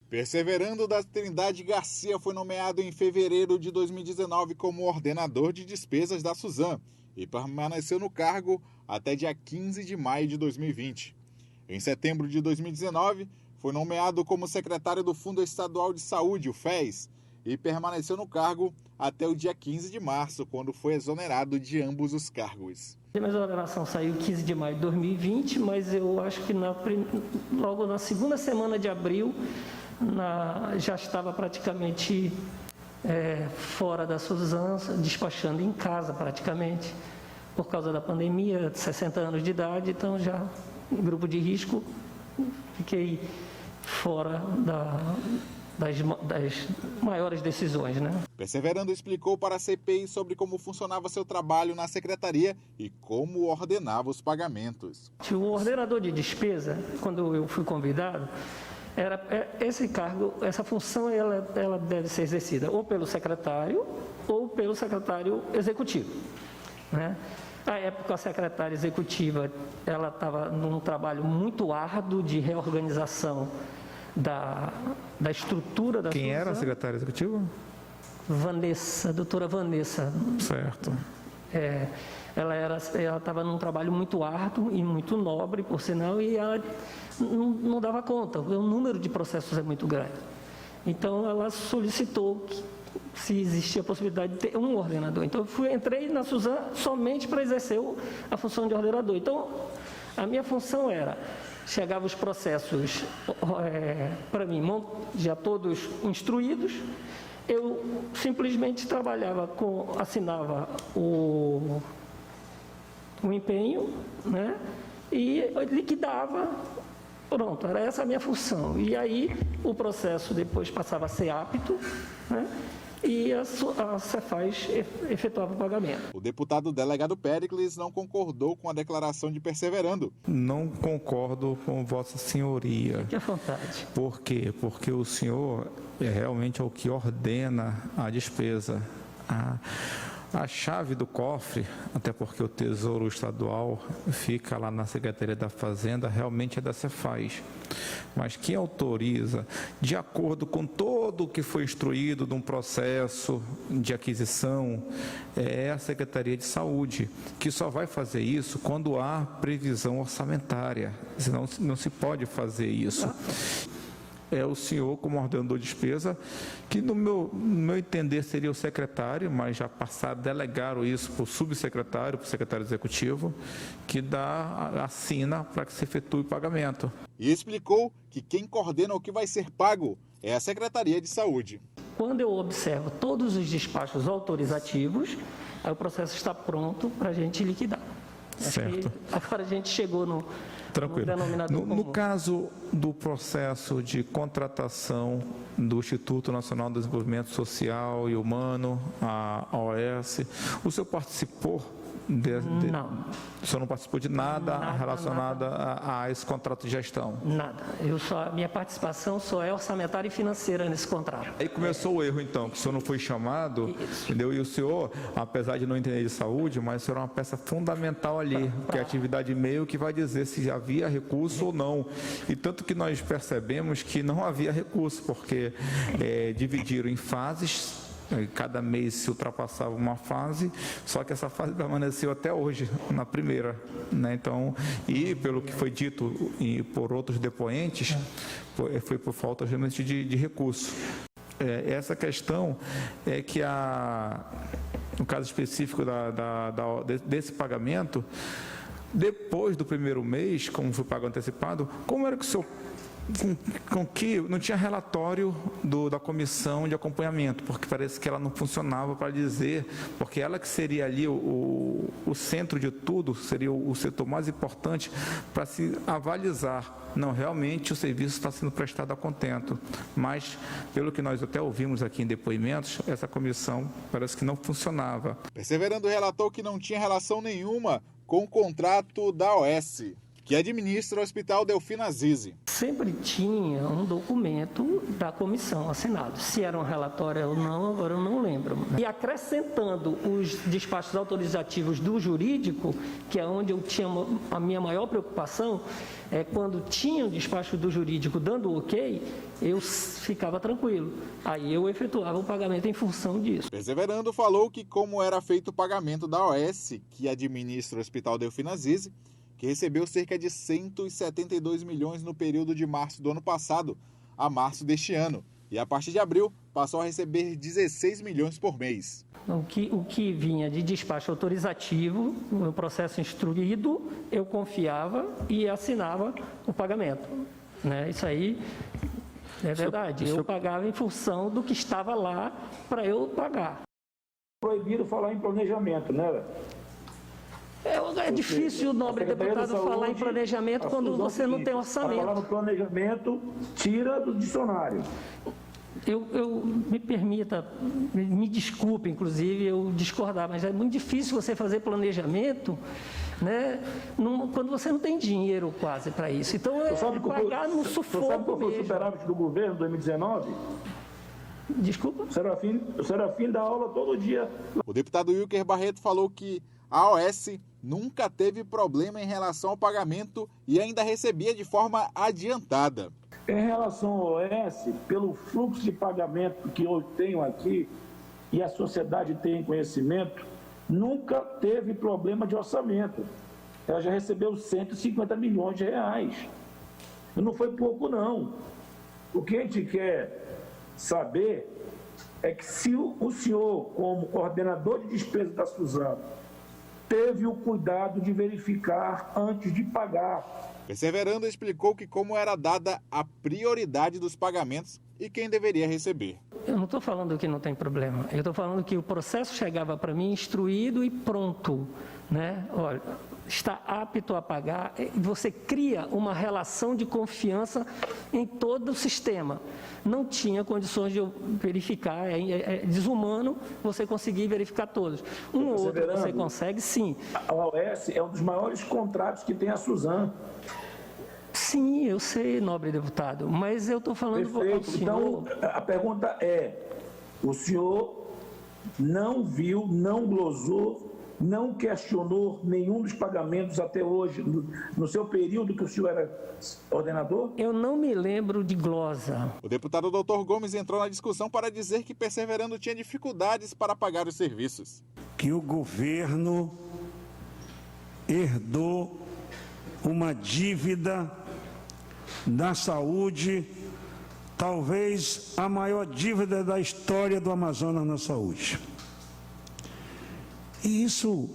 Perseverando da Trindade Garcia foi nomeado em fevereiro de 2019 como ordenador de despesas da Suzam e permaneceu no cargo até dia 15 de maio de 2020. Em setembro de 2019, foi nomeado como secretário do Fundo Estadual de Saúde, o FES, e permaneceu no cargo até o dia 15 de março, quando foi exonerado de ambos os cargos. A minha exoneração saiu 15 de maio de 2020, mas eu acho que logo na segunda semana de abril já estava praticamente fora da Suzam, despachando em casa praticamente, por causa da pandemia, 60 anos de idade, então já em grupo de risco, fiquei fora das maiores decisões, né? Perseverando explicou para a CPI sobre como funcionava seu trabalho na secretaria e como ordenava os pagamentos. O ordenador de despesa, quando eu fui convidado, esse cargo, essa função, ela deve ser exercida ou pelo secretário executivo, né? À época, a secretária executiva, ela estava num trabalho muito árduo de reorganização da estrutura da Suzam. Quem era a secretária executiva? Doutora Vanessa. Certo. Ela estava num trabalho muito árduo e muito nobre, por sinal, e ela não dava conta, o número de processos é muito grande. Então, ela solicitou se existia a possibilidade de ter um ordenador. Então, entrei na Suzam somente para exercer a função de ordenador. Então, a minha função era, chegavam os processos para mim, já todos instruídos, eu simplesmente assinava o empenho, né, e liquidava, pronto, era essa a minha função. E aí o processo depois passava a ser apto, né, e a Cefaz efetuava o pagamento. O deputado delegado Péricles não concordou com a declaração de Perseverando. Não concordo com Vossa Senhoria. Fique à vontade. Por quê? Porque o senhor realmente é o que ordena a despesa. A chave do cofre, até porque o Tesouro Estadual fica lá na Secretaria da Fazenda, realmente é da Cefaz. Mas quem autoriza, de acordo com todo o que foi instruído de um processo de aquisição, é a Secretaria de Saúde, que só vai fazer isso quando há previsão orçamentária, senão não se pode fazer isso. É o senhor, como ordenador de despesa, que no meu entender seria o secretário, mas já delegaram isso para o subsecretário, para o secretário executivo, que assina para que se efetue o pagamento. E explicou que quem coordena o que vai ser pago é a Secretaria de Saúde. Quando eu observo todos os despachos autorizativos, aí o processo está pronto para a gente liquidar. Certo. Agora a gente chegou no... Tranquilo. No caso do processo de contratação do Instituto Nacional de Desenvolvimento Social e Humano, a OAS, o senhor participou? Não. O senhor não participou de nada relacionado a esse contrato de gestão? Nada. Minha participação só é orçamentária e financeira nesse contrato. Aí começou o erro, então, que o senhor não foi chamado, entendeu? E o senhor, apesar de não entender de saúde, mas o senhor é uma peça fundamental ali, que é a atividade e-mail que vai dizer se havia recurso ou não. E tanto que nós percebemos que não havia recurso, porque dividiram em fases. Cada mês se ultrapassava uma fase, só que essa fase permaneceu até hoje, na primeira, né? Então, e pelo que foi dito por outros depoentes, foi por falta realmente de recurso. Essa questão é que, no caso específico desse pagamento, depois do primeiro mês, como foi pago antecipado, como era que o senhor com que não tinha relatório da comissão de acompanhamento, porque parece que ela não funcionava para dizer, porque ela que seria ali o centro de tudo, seria o setor mais importante para se avalizar. Não, realmente o serviço está sendo prestado a contento, mas pelo que nós até ouvimos aqui em depoimentos, essa comissão parece que não funcionava. Perseverando relatou que não tinha relação nenhuma com o contrato da OAS, que administra o Hospital Delfim Aziz. Sempre tinha um documento da comissão assinado. Se era um relatório ou não, agora eu não lembro. E acrescentando os despachos autorizativos do jurídico, que é onde eu tinha a minha maior preocupação, é quando tinha o despacho do jurídico dando ok, eu ficava tranquilo. Aí eu efetuava o pagamento em função disso. Perseverando falou que como era feito o pagamento da OS, que administra o Hospital Delfim Aziz, que recebeu cerca de 172 milhões no período de março do ano passado a março deste ano. E a partir de abril passou a receber 16 milhões por mês. O que vinha de despacho autorizativo, no processo instruído, eu confiava e assinava o pagamento. Né? Isso aí é verdade. Eu pagava em função do que estava lá para eu pagar. Proibido falar em planejamento, né? É difícil, nobre deputado, falar em planejamento quando você não tem orçamento. Falar no planejamento, tira do dicionário. Me permita, me desculpe, inclusive, eu discordar, mas é muito difícil você fazer planejamento, né, quando você não tem dinheiro quase para isso. Então, pagar no sufoco mesmo. Sabe qual foi o superávit do governo em 2019? Desculpa? O Serafim dá aula todo dia. O deputado Wilker Barreto falou que a OS nunca teve problema em relação ao pagamento e ainda recebia de forma adiantada. Em relação ao OS, pelo fluxo de pagamento que eu tenho aqui e a sociedade tem conhecimento, nunca teve problema de orçamento. Ela já recebeu 150 milhões de reais. E não foi pouco, não. O que a gente quer saber é que se o senhor, como coordenador de despesas da Suzano, teve o cuidado de verificar antes de pagar. Perseverando explicou que como era dada a prioridade dos pagamentos e quem deveria receber. Eu não estou falando que não tem problema, eu estou falando que o processo chegava para mim instruído e pronto, né? Olha, está apto a pagar, você cria uma relação de confiança em todo o sistema. Não tinha condições de eu verificar, é desumano você conseguir verificar todos. Um ou outro você consegue, sim. A OS é um dos maiores contratos que tem a Suzano. Sim, eu sei, nobre deputado, mas eu estou falando para o senhor... Então, a pergunta é, o senhor não viu, não glosou, não questionou nenhum dos pagamentos até hoje, no seu período que o senhor era ordenador? Eu não me lembro de glosa. O deputado Dr. Gomes entrou na discussão para dizer que Perseverando tinha dificuldades para pagar os serviços. Que o governo herdou uma dívida da saúde, talvez a maior dívida da história do Amazonas na saúde. E isso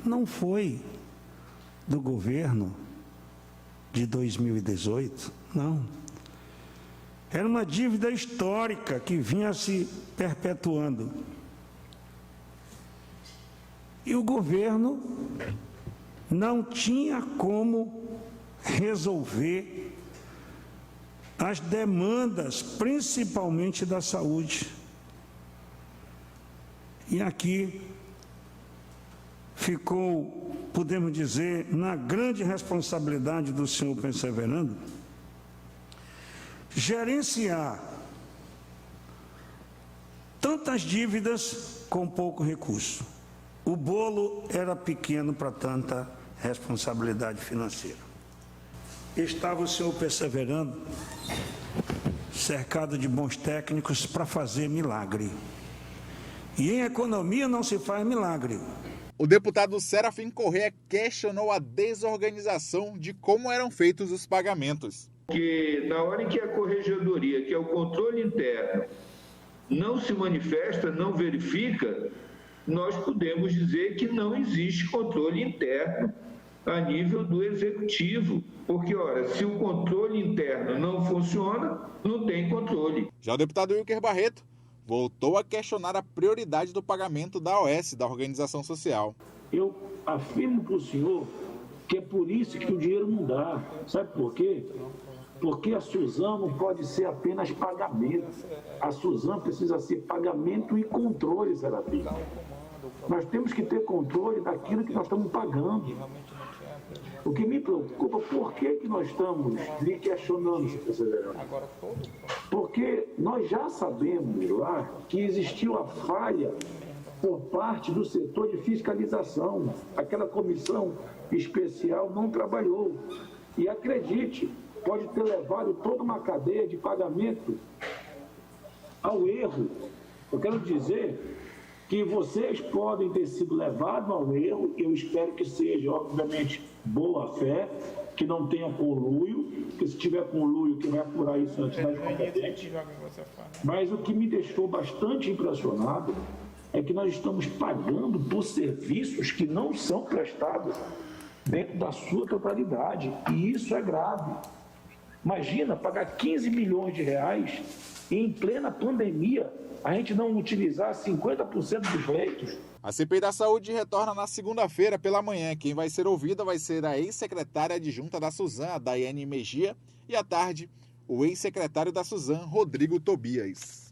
não foi do governo de 2018, não. Era uma dívida histórica que vinha se perpetuando. E o governo não tinha como resolver as demandas, principalmente da saúde. E aqui ficou, podemos dizer, na grande responsabilidade do senhor Perseverando, gerenciar tantas dívidas com pouco recurso. O bolo era pequeno para tanta responsabilidade financeira. Estava o senhor Perseverando, cercado de bons técnicos para fazer milagre. E em economia não se faz milagre. O deputado Serafim Corrêa questionou a desorganização de como eram feitos os pagamentos. Que na hora em que a corregedoria, que é o controle interno, não se manifesta, não verifica, nós podemos dizer que não existe controle interno a nível do executivo. Porque, ora, se o controle interno não funciona, não tem controle. Já o deputado Wilker Barreto voltou a questionar a prioridade do pagamento da OS, da Organização Social. Eu afirmo para o senhor que é por isso que o dinheiro não dá. Sabe por quê? Porque a Suzano não pode ser apenas pagamento. A Suzano precisa ser pagamento e controle, Serafim. Nós temos que ter controle daquilo que nós estamos pagando. O que me preocupa, por que nós estamos lhe questionando, senhor Perseverante? Porque nós já sabemos lá que existiu a falha por parte do setor de fiscalização. Aquela comissão especial não trabalhou. E acredite, pode ter levado toda uma cadeia de pagamento ao erro. Eu quero dizer que vocês podem ter sido levados ao erro, eu espero que seja, obviamente, boa fé, que não tenha conluio, porque se tiver conluio, quem vai apurar isso é a entidade competente. Mas o que me deixou bastante impressionado é que nós estamos pagando por serviços que não são prestados dentro da sua totalidade, e isso é grave. Imagina pagar 15 milhões de reais e em plena pandemia a gente não utilizar 50% dos leitos. A CPI da Saúde retorna na segunda-feira pela manhã. Quem vai ser ouvida vai ser a ex-secretária adjunta da Suzam, a Daiane Mejia, e à tarde, o ex-secretário da Suzam, Rodrigo Tobias.